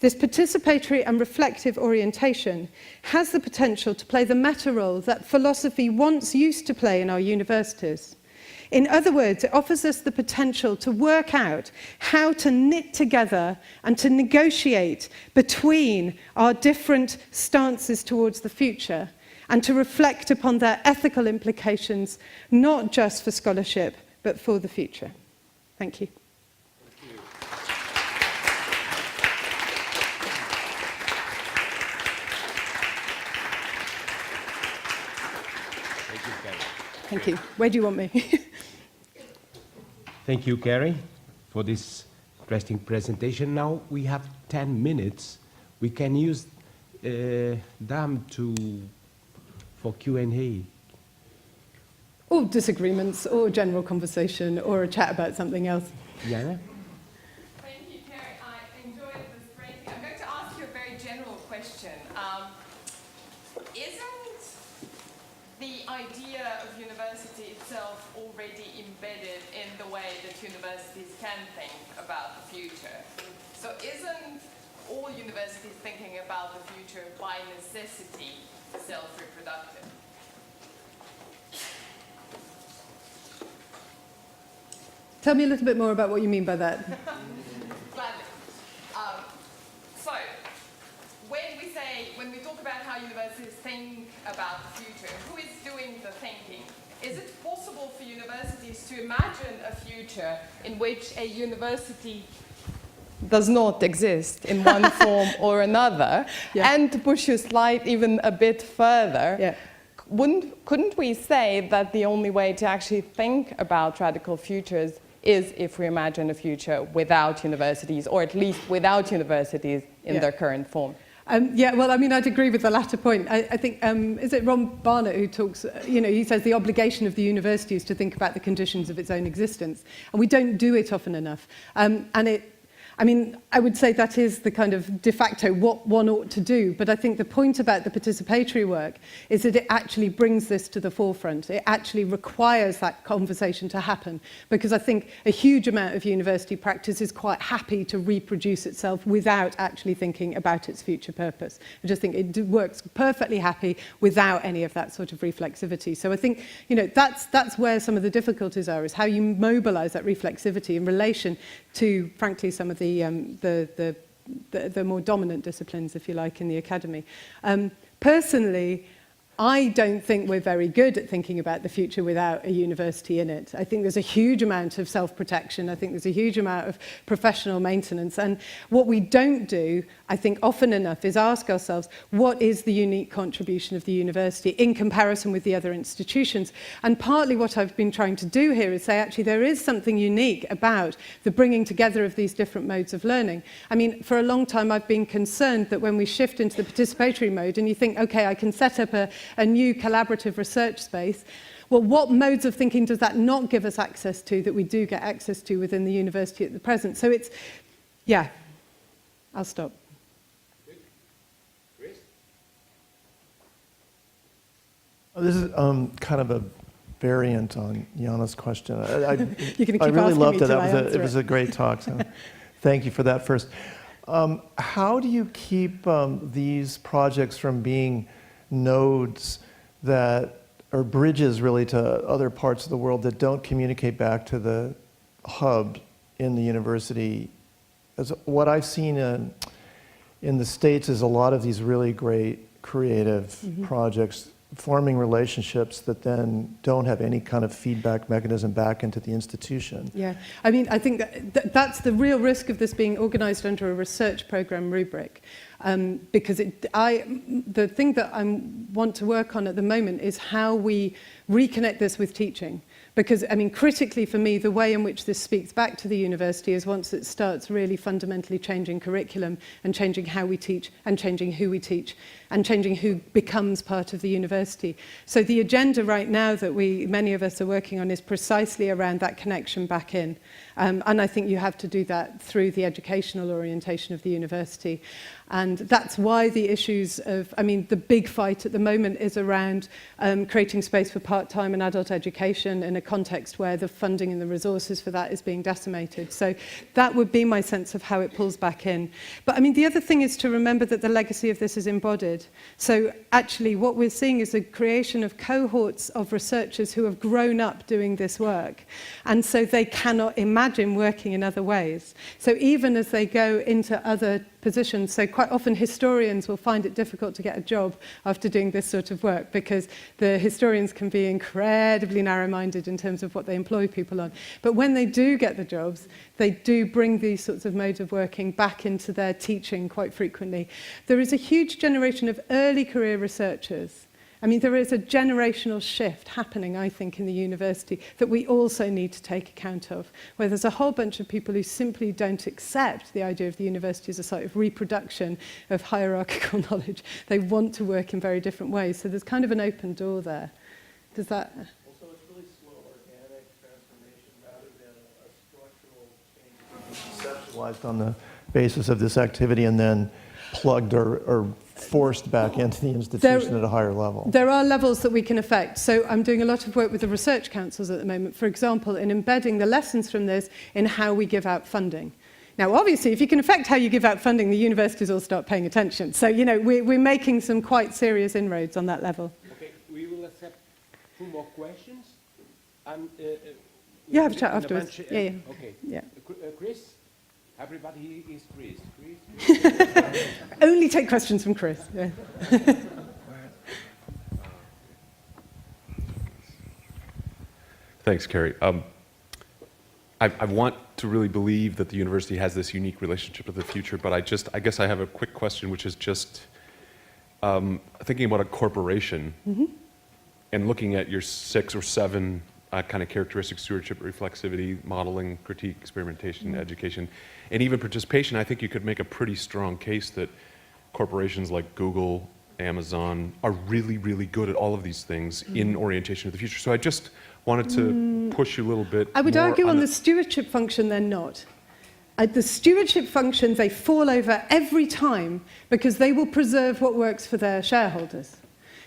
This participatory and reflective orientation has the potential to play the meta role that philosophy once used to play in our universities. In other words, it offers us the potential to work out how to knit together and to negotiate between our different stances towards the future and to reflect upon their ethical implications, not just for scholarship, but for the future. Thank you. Thank you. Where do you want me? Thank you, Keri, for this interesting presentation. Now we have 10 minutes. We can use them for Q&A. Or disagreements, or general conversation, or a chat about something else. Yeah. Thank you, Keri. I enjoyed this greatly. I'm going to ask you a very general question. Isn't the idea of university itself already embedded in the way that universities can think about the future? So isn't all universities thinking about the future by necessity self-reproductive? Tell me a little bit more about what you mean by that. Gladly. So, when we talk about how universities think about the future, who is doing the thinking? Is it possible for universities to imagine a future in which a university does not exist in one form or another? Yeah. And to push your slide even a bit further, Yeah. couldn't we say that the only way to actually think about radical futures is if we imagine a future without universities, or at least without universities in their current form? Yeah, well, I mean, I'd agree with the latter point. I think, is it Ron Barnett who talks, he says the obligation of the university is to think about the conditions of its own existence. And we don't do it often enough. I would say that is the kind of de facto what one ought to do, but I think the point about the participatory work is that it actually brings this to the forefront. It actually requires that conversation to happen, because I think a huge amount of university practice is quite happy to reproduce itself without actually thinking about its future purpose. I just think it works perfectly happy without any of that sort of reflexivity. So I think, that's where some of the difficulties are, is how you mobilize that reflexivity in relation to, frankly, some of the more dominant disciplines, if you like, in the academy. Personally, I don't think we're very good at thinking about the future without a university in it. I think there's a huge amount of self-protection. I think there's a huge amount of professional maintenance. And what we don't do, I think, often enough is ask ourselves, what is the unique contribution of the university in comparison with the other institutions? And partly what I've been trying to do here is say, actually, there is something unique about the bringing together of these different modes of learning. I mean, for a long time, I've been concerned that when we shift into the participatory mode and you think, okay, I can set up a new collaborative research space, well, what modes of thinking does that not give us access to that we do get access to within the university at the present? So it's, yeah, I'll stop. This is kind of a variant on Jana's question. I keep really asking loved me it. till I answer It was a great talk. So thank you for that first. How do you keep these projects from being nodes that are bridges really to other parts of the world that don't communicate back to the hub in the university? As what I've seen in the States is a lot of these really great creative projects forming relationships that then don't have any kind of feedback mechanism back into the institution. Yeah, I mean, I think that's the real risk of this being organized under a research program rubric. Because the thing that I want to work on at the moment is how we reconnect this with teaching. Because, I mean, critically for me, the way in which this speaks back to the university is once it starts really fundamentally changing curriculum and changing how we teach and changing who we teach and changing who becomes part of the university. So the agenda right now that many of us are working on is precisely around that connection back in. And I think you have to do that through the educational orientation of the university. And that's why the issues of, I mean, the big fight at the moment is around creating space for part-time and adult education in a context where the funding and the resources for that is being decimated. So that would be my sense of how it pulls back in. But I mean, the other thing is to remember that the legacy of this is embodied. So actually what we're seeing is a creation of cohorts of researchers who have grown up doing this work. And so they cannot imagine working in other ways. So even as they go into other positions, so quite often historians will find it difficult to get a job after doing this sort of work because the historians can be incredibly narrow-minded in terms of what they employ people on. But when they do get the jobs, they do bring these sorts of modes of working back into their teaching quite frequently. There is a huge generation of early career researchers. I mean, there is a generational shift happening, I think, in the university that we also need to take account of, where there's a whole bunch of people who simply don't accept the idea of the university as a site of reproduction of hierarchical knowledge. They want to work in very different ways. So there's kind of an open door there. Does that... Also, it's really slow, organic transformation rather than a structural change conceptualized on the basis of this activity and then plugged or forced back into the institution at a higher level. There are levels that we can affect. So I'm doing a lot of work with the research councils at the moment, for example, in embedding the lessons from this in how we give out funding. Now, obviously, if you can affect how you give out funding, the universities will start paying attention. So, you know, we're making some quite serious inroads on that level. Okay, we will accept 2 more questions. You have a chat afterwards. Yeah. Okay. Yeah. Chris? Everybody is Chris. Only take questions from Chris. Yeah. Thanks, Keri. I want to really believe that the university has this unique relationship with the future, but I guess I have a quick question, which is just thinking about a corporation and looking at your 6 or 7 kind of characteristics: stewardship, reflexivity, modeling, critique, experimentation, education, and even participation. I think you could make a pretty strong case that corporations like Google, Amazon are really, really good at all of these things in orientation to the future. So I just wanted to push you a little bit. I would argue on the stewardship function they're not. At the stewardship function, they fall over every time because they will preserve what works for their shareholders.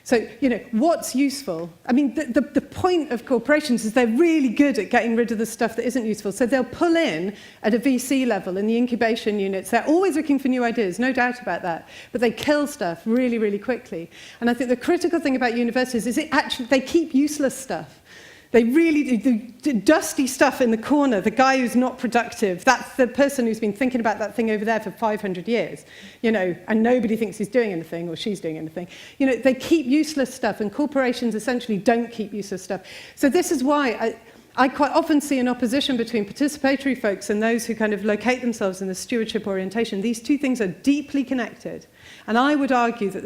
So, you know, what's useful? I mean, the point of corporations is they're really good at getting rid of the stuff that isn't useful. So they'll pull in at a VC level in the incubation units. They're always looking for new ideas, no doubt about that. But they kill stuff really, really quickly. And I think the critical thing about universities is they keep useless stuff. They really do. The dusty stuff in the corner, the guy who's not productive, that's the person who's been thinking about that thing over there for 500 years, you know, and nobody thinks he's doing anything or she's doing anything. You know, they keep useless stuff, and corporations essentially don't keep useless stuff. So this is why I quite often see an opposition between participatory folks and those who kind of locate themselves in the stewardship orientation. These two things are deeply connected. And I would argue that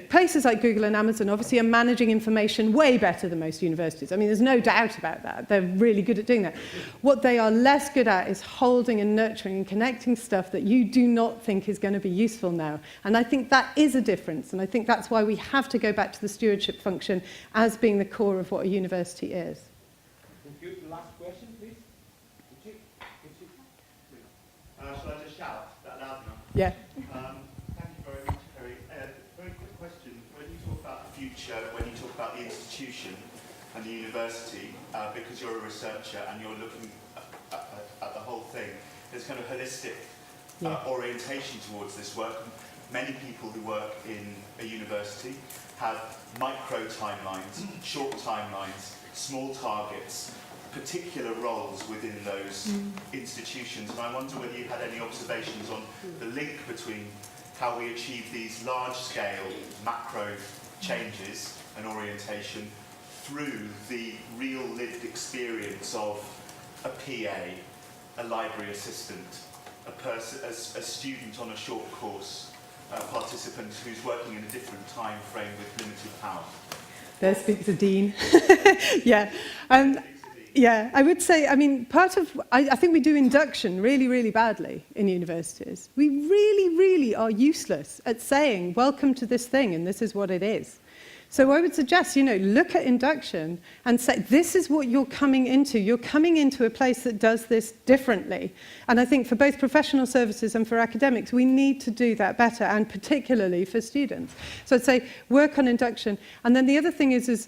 places like Google and Amazon obviously are managing information way better than most universities. I mean, there's no doubt about that. They're really good at doing that. What they are less good at is holding and nurturing and connecting stuff that you do not think is going to be useful now. And I think that is a difference. And I think that's why we have to go back to the stewardship function as being the core of what a university is. Thank you. Last question, please. Shall I just shout that loud enough? Yeah. Thank you very much, Keri. Very quick question. When you talk about the future, when you talk about the institution and the university, because you're a researcher and you're looking at the whole thing, there's kind of holistic orientation towards this work. Many people who work in a university have micro timelines, short timelines, small targets, particular roles within those institutions. And I wonder whether you had any observations on the link between how we achieve these large-scale macro changes and orientation through the real lived experience of a PA, a library assistant, a student on a short course, a participant who's working in a different time frame with limited power. There speaks the Dean. Yeah. Yeah, I would say, I mean, I think we do induction really, really badly in universities. We really, really are useless at saying, welcome to this thing, and this is what it is. So I would suggest, look at induction and say, this is what you're coming into. You're coming into a place that does this differently. And I think for both professional services and for academics, we need to do that better, and particularly for students. So I'd say, work on induction. And then the other thing is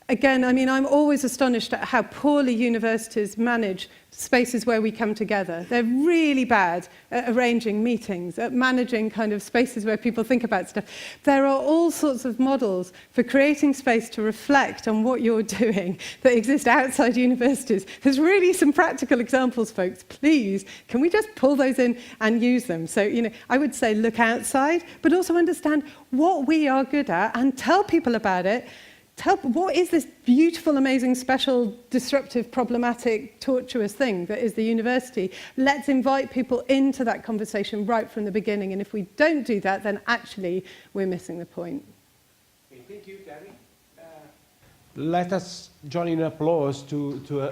again, I mean, I'm always astonished at how poorly universities manage spaces where we come together. They're really bad at arranging meetings, at managing kind of spaces where people think about stuff. There are all sorts of models for creating space to reflect on what you're doing that exist outside universities. There's really some practical examples, folks. Please, can we just pull those in and use them? So, I would say look outside, but also understand what we are good at and tell people about it. What is this beautiful, amazing, special, disruptive, problematic, tortuous thing that is the university? Let's invite people into that conversation right from the beginning. And if we don't do that, then actually we're missing the point. Okay, thank you, Keri. Let us join in applause to